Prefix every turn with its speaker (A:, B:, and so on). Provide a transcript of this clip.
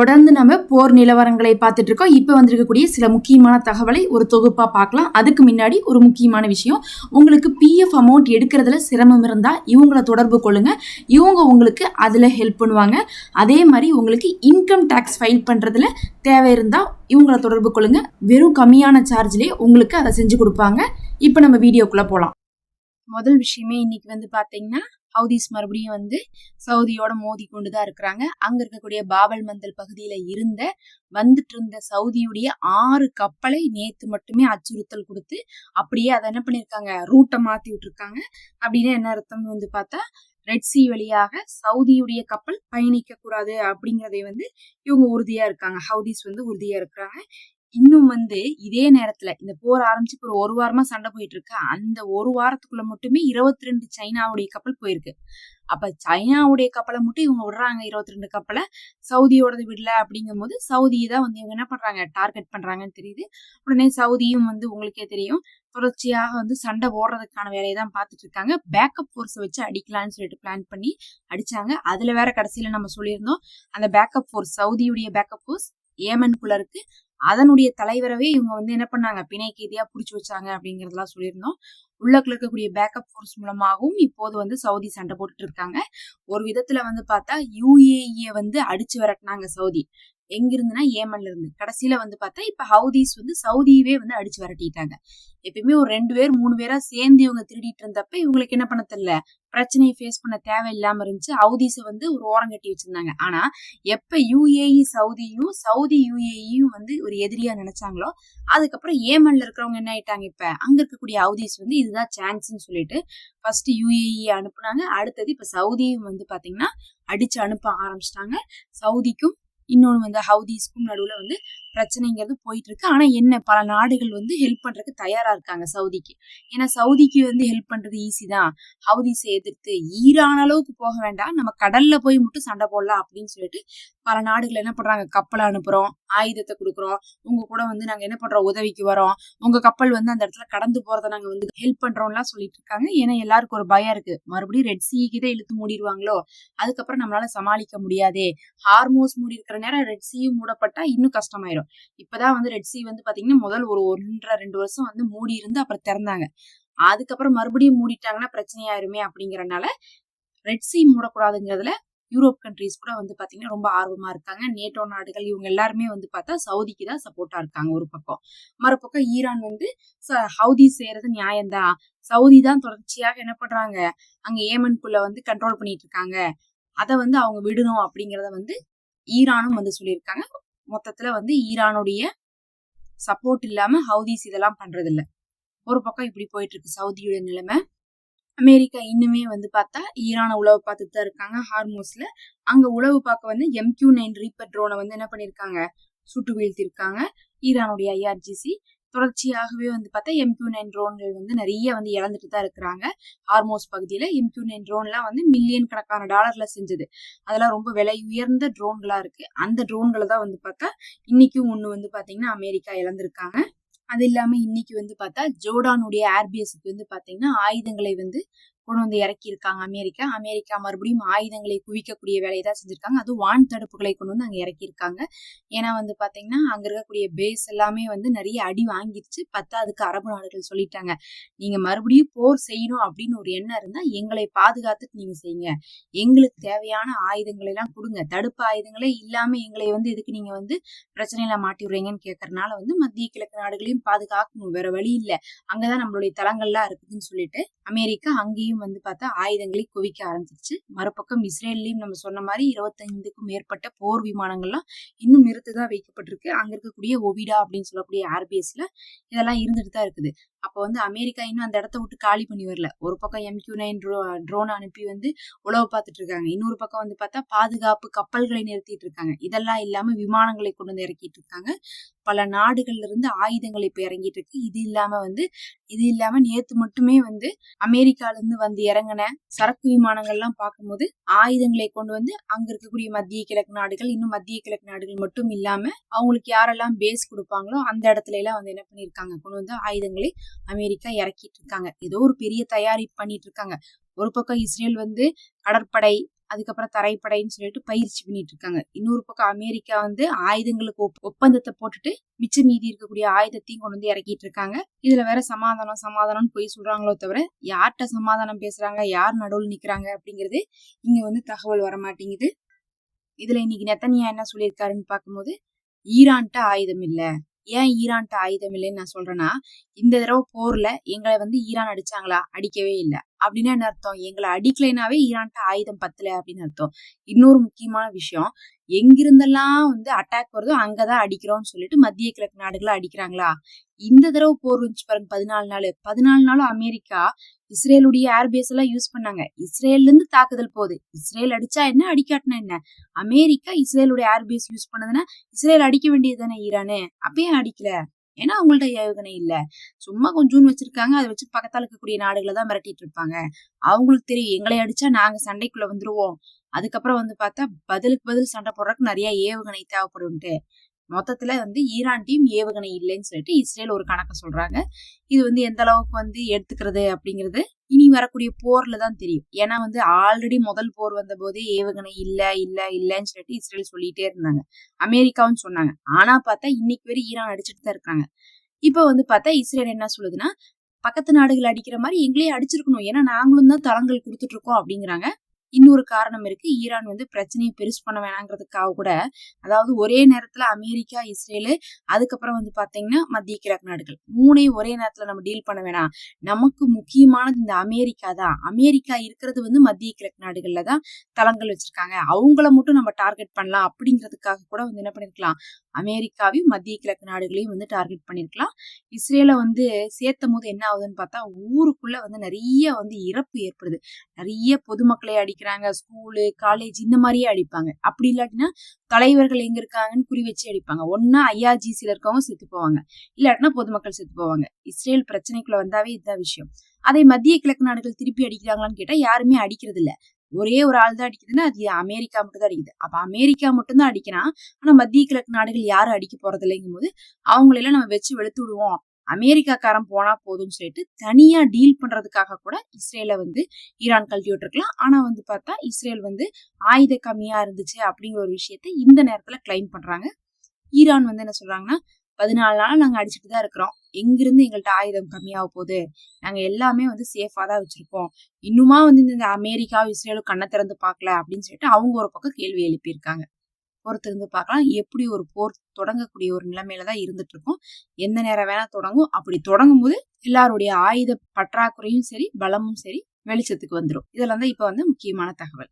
A: தொடர்ந்து நம்ம போர் நிலவரங்களை பார்த்துட்டு இருக்கோம். இப்போ வந்திருக்கக்கூடிய சில முக்கியமான தகவலை ஒரு தொகுப்பா பார்க்கலாம். அதுக்கு முன்னாடி ஒரு முக்கியமான விஷயம், உங்களுக்கு பிஎஃப் அமௌண்ட் எடுக்கிறதுல சிரமம் இருந்தால் இவங்கள தொடர்பு கொள்ளுங்க. இவங்க உங்களுக்கு அதில் ஹெல்ப் பண்ணுவாங்க. அதே மாதிரி உங்களுக்கு இன்கம் டேக்ஸ் ஃபைல் பண்ணுறதுல தேவை இருந்தால் இவங்கள தொடர்பு கொள்ளுங்க. வெறும் கம்மியான சார்ஜ்லேயே உங்களுக்கு அதை செஞ்சு கொடுப்பாங்க. இப்போ நம்ம வீடியோக்குள்ளே போகலாம். முதல் விஷயமே இன்னைக்கு பார்த்தீங்கன்னா ஹவுதீஸ் மறுபடியும் சவுதியோட மோதி கொண்டுதான் இருக்கிறாங்க. அங்க இருக்கக்கூடிய பாபல் மந்தல் பகுதியில வந்துட்டு இருந்த சவுதியுடைய 6 கப்பலை நேத்து மட்டுமே அச்சுறுத்தல் கொடுத்து அப்படியே அதை என்ன பண்ணிருக்காங்க, ரூட்டை மாத்தி விட்டுருக்காங்க. அப்படின்னு என்ன அர்த்தம் பார்த்தா, ரெட் சி வழியாக சவுதியுடைய கப்பல் பயணிக்க கூடாது அப்படிங்கறதை இவங்க உறுதியா இருக்காங்க. ஹவுதீஸ் உறுதியா இருக்கிறாங்க. இன்னும் இதே நேரத்துல இந்த போர் ஆரம்பிச்சு ஒரு வாரமா சண்டை போயிட்டு இருக்கு. அந்த ஒரு வாரத்துக்குள்ள மட்டுமே 22 சைனாவுடைய கப்பல் போயிருக்கு. அப்ப சைனாவுடைய கப்பலை மட்டும் இவங்க விடுறாங்க, 22 கப்பலை. சவுதியோடது விடல அப்படிங்கும் போது சவுதியை தான் இவங்க என்ன பண்றாங்க, டார்கெட் பண்றாங்கன்னு தெரியுது. உடனே சவுதியும் உங்களுக்கே தெரியும், தொடர்ச்சியாக சண்டை ஓடுறதுக்கான வேலையை தான் பார்த்துட்டு இருக்காங்க. பேக்கப் ஃபோர்ஸை வச்சு அடிக்கலாம்னு சொல்லிட்டு பிளான் பண்ணி அடிச்சாங்க. அதுல வேற கடைசியில நம்ம சொல்லியிருந்தோம், அந்த பேக்கப் ஃபோர்ஸ் சவுதியுடைய பேக்கப் ஃபோர்ஸ் ஏமனுக்குள்ள இருக்கு. அதனுடைய தலைவரவே இவங்க என்ன பண்ணாங்க, பிணை கைதியா புடிச்சு வச்சாங்க அப்படிங்கறதெல்லாம் சொல்லியிருந்தோம். உள்ளக்குள்ள இருக்கக்கூடிய பேக்கப் ஃபோர்ஸ் மூலமாகவும் இப்போது சவுதி சண்டை போட்டுட்டு இருக்காங்க. ஒரு விதத்துல பார்த்தா யுஏஇ அடிச்சு விரட்டினாங்க சவுதி. எங்கிருந்துன்னா ஏமன்ல இருந்து. கடைசியில பார்த்தா இப்ப ஹவுதீஸ் சவுதியவே அடிச்சு விரட்டிட்டாங்க. எப்பயுமே ஒரு 2 பேர் 3 பேரா சேர்ந்து இவங்க திருடிட்டு இருந்தப்ப இவங்களுக்கு என்ன பண்ண தெரியல, பிரச்சனையை ஃபேஸ் பண்ண தேவை இல்லாம இருந்துச்சு. ஹவுதீஸை ஒரு ஓரம் கட்டி வச்சிருந்தாங்க. ஆனா எப்ப யுஏஇ சவுதியும் சவுதி யுஏஇயும் ஒரு எதிரியா நினைச்சாங்களோ, அதுக்கப்புறம் ஏமன்ல இருக்கிறவங்க என்ன ஆயிட்டாங்க, இப்ப அங்க இருக்கக்கூடிய ஹவுதீஸ் இதுதான் சான்ஸ்ன்னு சொல்லிட்டு ஃபர்ஸ்ட் யுஏஇ அனுப்புனாங்க. அடுத்தது இப்ப சவுதியும் பாத்தீங்கன்னா அடிச்சு அனுப்ப ஆரம்பிச்சிட்டாங்க. சவுதிக்கும் இன்னொன்னு ஹவுதீஸ்க்கும் நடுவுல பிரச்சனைங்கிறது போயிட்டு இருக்கு. ஆனா என்ன, பல நாடுகள் ஹெல்ப் பண்றதுக்கு தயாரா இருக்காங்க சவுதிக்கு. ஏன்னா சவுதிக்கு ஹெல்ப் பண்றது ஈஸி தான். ஹவுதீஸை எதிர்த்து ஈரான் அளவுக்கு போக வேண்டாம், நம்ம கடல்ல போய் மட்டும் சண்டை போடலாம் அப்படின்னு சொல்லிட்டு பல நாடுகள் என்ன பண்றாங்க, கப்பலை அனுப்புறோம், ஆயுதத்தை கொடுக்குறோம், உங்க கூட நாங்க என்ன பண்றோம், உதவிக்கு வரோம், உங்க கப்பல் அந்த இடத்துல கடந்து போறதை நாங்க ஹெல்ப் பண்றோம்லாம் சொல்லிட்டு இருக்காங்க. ஏன்னா எல்லாருக்கும் ஒரு பயம் இருக்கு, மறுபடியும் ரெட் சீக்கு தான் இழுத்து மூடிடுவாங்களோ, அதுக்கப்புறம் நம்மளால சமாளிக்க முடியாதே. ஹார்மோஸ் மூடி இருக்கிற நேரம் ரெட் சீயும் மூடப்பட்டா இன்னும் கஷ்டமாயிரும். இப்பதான் ரெட் சி பாத்தீங்கன்னா முதல் ஒரு 1.5-2 வருஷம் மூடி இருந்து அப்புறம் திறந்தாங்க. அதுக்கப்புறம் மறுபடியும் மூடிட்டாங்கன்னா பிரச்சனையாயிருமே அப்படிங்கறதுனால ரெட் சி மூடக்கூடாதுங்கிறதுல யூரோப் கண்ட்ரீஸ் கூட பாத்தீங்கன்னா ரொம்ப ஆர்வமா இருக்காங்க. நேட்டோ நாடுகள் இவங்க எல்லாருமே பார்த்தா சவுதிக்கு தான் சப்போர்ட்டா இருக்காங்க ஒரு பக்கம். மறுபக்கம் ஈரான் ஹவுதி செய்யறது நியாயம்தான், சவுதி தான் தொடர்ச்சியாக என்ன பண்றாங்க, அங்க ஏமனுக்குள்ள கண்ட்ரோல் பண்ணிட்டு இருக்காங்க, அதை அவங்க விடணும் அப்படிங்கறத ஈரானும் சொல்லியிருக்காங்க. மொத்தத்துல ஈரானுடைய சப்போர்ட் இல்லாம ஹவுதீஸ் இதெல்லாம் பண்றது இல்ல. ஒரு பக்கம் இப்படி போயிட்டு இருக்கு சவுதியோட நிலைமை. அமெரிக்கா இன்னுமே பார்த்தா ஈரான உளவு பார்த்துட்டு தான் இருக்காங்க ஹார்மோஸ்ல. அங்க உளவு பார்க்க MQ-9 ரீப்பர் ட்ரோனை என்ன பண்ணிருக்காங்க, சுட்டு வீழ்த்திருக்காங்க ஈரானுடைய IRGC. தொடர்ச்சியாகவே பார்த்தா MQ-9 ட்ரோன்கள் நிறைய இழந்துட்டு தான் இருக்கிறாங்க ஹார்மோஸ் பகுதியில. MQ-9 ட்ரோன்லாம் மில்லியன் கணக்கான டாலர்ல செஞ்சது. அதெல்லாம் ரொம்ப விலை உயர்ந்த ட்ரோன்களா இருக்கு. அந்த ட்ரோன்களை தான் பார்த்தா இன்னைக்கும் ஒண்ணு பாத்தீங்கன்னா அமெரிக்கா இழந்திருக்காங்க. அது இல்லாம இன்னைக்கு பார்த்தா ஜோர்டானுடைய ஏர்பேஸுக்கு பாத்தீங்கன்னா ஆயுதங்களை கொண்டு இறக்கி இருக்காங்க அமெரிக்கா மறுபடியும் ஆயுதங்களை குவிக்கக்கூடிய வேலையை தான் செஞ்சிருக்காங்க. அதுவும் வான் தடுப்புகளை கொண்டு அங்க இறக்கி இருக்காங்க. ஏன்னா பாத்தீங்கன்னா அங்க இருக்கக்கூடிய பேஸ் எல்லாமே நிறைய அடி வாங்கிருச்சு. அதுக்கு அரபு நாடுகள் சொல்லிட்டாங்க, நீங்க மறுபடியும் போர் செய்யணும் அப்படின்னு ஒரு எண்ணம் இருந்தா எங்களை பாதுகாத்துட்டு நீங்க செய்யுங்க, எங்களுக்கு தேவையான ஆயுதங்களை எல்லாம் கொடுங்க, தடுப்பு ஆயுதங்களே இல்லாம எங்களை எதுக்கு நீங்க பிரச்சனையில மாட்டி விடுறீங்கன்னு கேட்கறதுனால மத்திய கிழக்கு நாடுகளையும் பாதுகாக்கணும், வேற வழி இல்ல, அங்கதான் நம்மளுடைய தளங்கள்லாம் இருக்குதுன்னு சொல்லிட்டு அமெரிக்கா அங்கேயும் பார்த்தா ஆயுதங்களை குவிக்க ஆரம்பிச்சிருச்சு. மறுபக்கம் இஸ்ரேல்லையும் நம்ம சொன்ன மாதிரி 25க்கும் மேற்பட்ட போர் விமானங்கள்லாம் இன்னும் நிறுத்துதான் வைக்கப்பட்டிருக்கு. அங்க இருக்கக்கூடிய ஒவிடா அப்படின்னு சொல்லக்கூடிய ஏர்பேஸ்ல இதெல்லாம் இருந்துட்டு தான் இருக்குது. அப்ப அமெரிக்கா இன்னும் அந்த இடத்த விட்டு காலி பண்ணி வரல. ஒரு பக்கம் MQ-9 ட்ரோன் அனுப்பி உளவு பார்த்துட்டு இருக்காங்க. இன்னொரு பக்கம் பார்த்தா பாதுகாப்பு கப்பல்களை நிறுத்திட்டு இருக்காங்க. இதெல்லாம் இல்லாம விமானங்களை கொண்டு இறக்கிட்டு இருக்காங்க. பல நாடுகள்ல இருந்து ஆயுதங்கள் இப்ப இறங்கிட்டு இருக்கு. இது இல்லாம நேத்து மட்டுமே அமெரிக்கால இருந்து இறங்கின சரக்கு விமானங்கள்லாம் பார்க்கும்போது ஆயுதங்களை கொண்டு அங்க இருக்கக்கூடிய மத்திய கிழக்கு நாடுகள், இன்னும் மத்திய கிழக்கு நாடுகள் மட்டும் இல்லாம அவங்களுக்கு யாரெல்லாம் பேஸ் கொடுப்பாங்களோ அந்த இடத்துல எல்லாம் என்ன பண்ணிருக்காங்க, கொண்டு ஆயுதங்களை அமெரிக்கா இறக்கிட்டு இருக்காங்க. ஏதோ ஒரு பெரிய தயாரிப்பு பண்ணிட்டு இருக்காங்க. ஒரு பக்கம் இஸ்ரேல் கடற்படை அதுக்கப்புறம் தரைப்படைன்னு சொல்லிட்டு பயிற்சி பண்ணிட்டு இருக்காங்க. இன்னொரு பக்கம் அமெரிக்கா வந்து ஆயுதங்களுக்கு ஒப்பந்தத்தை போட்டுட்டு மிச்ச மீதி இருக்கக்கூடிய ஆயுதத்தையும் கொண்டு வந்து இறக்கிட்டு இருக்காங்க. இதுல வேற சமாதானம் சமாதானம்னு போய் சொல்றாங்களோ தவிர யார்கிட்ட சமாதானம் பேசுறாங்க, யார் நடுவில் நிக்கிறாங்க அப்படிங்கிறது இங்க வந்து தகவல் வர மாட்டேங்குது. இதுல இன்னைக்கு நெத்தனியா என்ன சொல்லியிருக்காருன்னு பார்க்கும்போது, ஈரான்ட்ட ஆயுதம் இல்ல. ஏன் ஈரான்ட்ட ஆயுதம் இல்லைன்னு நான் சொல்றேன்னா, இந்த தடவை போர்ல எங்களை வந்து ஈரான் அடிச்சாங்களா? அடிக்கவே இல்ல. அப்படின்னா என்ன அர்த்தம்? எங்களை அடிக்கலைனாவே ஈரான்ட்ட ஆயுதம் பத்தல அப்படின்னு அர்த்தம். இன்னொரு முக்கியமான விஷயம், எங்கிருந்தெல்லாம் வந்து அட்டாக் வருதோ அங்கதான் அடிக்கிறோம்னு சொல்லிட்டு மத்திய கிழக்கு நாடுகளை அடிக்கிறாங்களா? இந்த தடவை போர் வந்துச்சு பாருங்க 14 நாள். 14 நாளும் அமெரிக்கா இஸ்ரேலுடைய ஏர்பேஸ் எல்லாம் யூஸ் பண்ணாங்க. இஸ்ரேல்ல இருந்து தாக்குதல் போகுது. இஸ்ரேல் அடிச்சா என்ன, அடிக்காட்டினா என்ன? அமெரிக்கா இஸ்ரேலுடைய ஏர்பேஸ் யூஸ் பண்ணதுன்னா இஸ்ரேல் அடிக்க வேண்டியது தானே ஈரானு? அப்பயும் அடிக்கல. ஏன்னா அவங்கள்ட்ட ஏவுகணை இல்ல. சும்மா கொஞ்சோன்னு வச்சிருக்காங்க. அதை வச்சு பக்கத்தால இருக்கக்கூடிய நாடுகளை தான் மிரட்டிட்டு இருப்பாங்க. அவங்களுக்கு தெரியும் எங்களை அடிச்சா நாங்க சண்டைக்குள்ள வந்துருவோம். அதுக்கப்புறம் வந்து பார்த்தா பதிலுக்கு பதில் சண்டை போடுறதுக்கு நிறைய ஏவுகணை தேவைப்படும்ட்டு. மொத்தத்துல வந்து ஈரான்டையும் ஏவுகணை இல்லைன்னு சொல்லிட்டு இஸ்ரேல் ஒரு கணக்க சொல்றாங்க. இது வந்து எந்த அளவுக்கு வந்து எடுத்துக்கிறது அப்படிங்கிறது இனி வரக்கூடிய போர்ல தான் தெரியும். ஏன்னா வந்து ஆல்ரெடி முதல் போர் வந்த போதே ஏவுகணை இல்லன்னு சொல்லிட்டு இஸ்ரேல் சொல்லிட்டே இருந்தாங்க. அமெரிக்காவும் சொன்னாங்க. ஆனா பார்த்தா இன்னைக்கு வரை ஈரான் அடிச்சுட்டு தான் இருக்காங்க. இப்ப வந்து பார்த்தா இஸ்ரேல் என்ன சொல்லுதுன்னா, பக்கத்து நாடுகள் அடிக்கிற மாதிரி எங்களையே அடிச்சிருக்கணும். ஏன்னா நாங்களும் தான் தளங்கள் கொடுத்துட்டு இருக்கோம் அப்படிங்கிறாங்க. இன்னொரு காரணம் இருக்கு. ஈரான் வந்து பிரச்சனையை பெருசு பண்ண வேணாங்கிறதுக்காக கூட, அதாவது ஒரே நேரத்துல அமெரிக்கா, இஸ்ரேலு, அதுக்கப்புறம் வந்து பாத்தீங்கன்னா மத்திய கிழக்கு நாடுகள் 3ஐயும் ஒரே நேரத்துல நம்ம டீல் பண்ண வேணாம். நமக்கு முக்கியமானது இந்த அமெரிக்கா தான். அமெரிக்கா இருக்கிறது வந்து மத்திய கிழக்கு நாடுகள்ல தான் தளங்கள் வச்சிருக்காங்க. அவங்கள மட்டும் நம்ம டார்கெட் பண்ணலாம் அப்படிங்கிறதுக்காக கூட வந்து என்ன பண்ணிருக்கலாம், அமெரிக்காவையும் மத்திய கிழக்கு நாடுகளையும் வந்து டார்கெட் பண்ணிருக்கலாம். இஸ்ரேல வந்து சேர்த்தும் போது என்ன ஆகுதுன்னு பார்த்தா, ஊருக்குள்ள வந்து நிறைய வந்து இறப்பு ஏற்படுது. நிறைய பொதுமக்களை அடிக்கிறாங்க. ஸ்கூலு, காலேஜ் இந்த மாதிரியே அடிப்பாங்க. அப்படி இல்லாட்டினா தலைவர்கள் எங்க இருக்காங்கன்னு குறி வச்சு அடிப்பாங்க. ஒன்னா ஐஆர்ஜிசில இருக்கவங்க செத்து போவாங்க, இல்லாட்டினா பொதுமக்கள் செத்து போவாங்க. இஸ்ரேல் பிரச்சனைக்குள்ள வந்தாவே இதுதான் விஷயம். அதை மத்திய கிழக்கு நாடுகள் திருப்பி அடிக்கிறாங்களான்னு கேட்டா யாருமே அடிக்கிறது இல்ல. ஒரே ஒரு ஆள் தான் அடிக்குதுன்னா அது அமெரிக்கா மட்டும் தான் அடிக்குது. அப்ப அமெரிக்கா மட்டும் தான் அடிக்கிறான். ஆனா மத்திய கிழக்கு நாடுகள் யாரும் அடிக்க போறது இல்லைங்கும் போது அவங்களெல்லாம் நம்ம வச்சு வெளுத்து விடுவோம், அமெரிக்காக்காரன் போனா போதும்னு சொல்லிட்டு தனியா டீல் பண்றதுக்காக கூட இஸ்ரேல வந்து ஈரான் கழட்டி விட்டுருக்கலாம். ஆனா வந்து பார்த்தா இஸ்ரேல் வந்து ஆயுத கம்மியா இருந்துச்சு அப்படிங்கிற ஒரு விஷயத்த இந்த நேரத்துல கிளைம் பண்றாங்க. ஈரான் வந்து என்ன சொல்றாங்கன்னா, 14 நாள் நாங்க அடிச்சுட்டு தான் இருக்கிறோம். எங்கிருந்து எங்கள்ட்ட ஆயுதம் கம்மியாக போகுது, நாங்க எல்லாமே வந்து சேஃபா தான் வச்சிருக்கோம். இன்னுமா வந்து இந்த அமெரிக்காவும் இஸ்ரேலும் கண்ணை திறந்து பார்க்கல அப்படின்னு சொல்லிட்டு அவங்க ஒரு பக்கம் கேள்வி எழுப்பியிருக்காங்க. பொறுத்திருந்து பார்க்கலாம். எப்படி ஒரு போர் தொடங்கக்கூடிய ஒரு நிலைமையில தான் இருந்துட்டு இருக்கோம். எந்த நேரம் வேணா தொடங்கும். அப்படி தொடங்கும் போது எல்லாருடைய ஆயுத பற்றாக்குறையும் சரி, பலமும் சரி வெளிச்சத்துக்கு வந்துடும். இதெல்லாம் தான் இப்ப வந்து முக்கியமான தகவல்.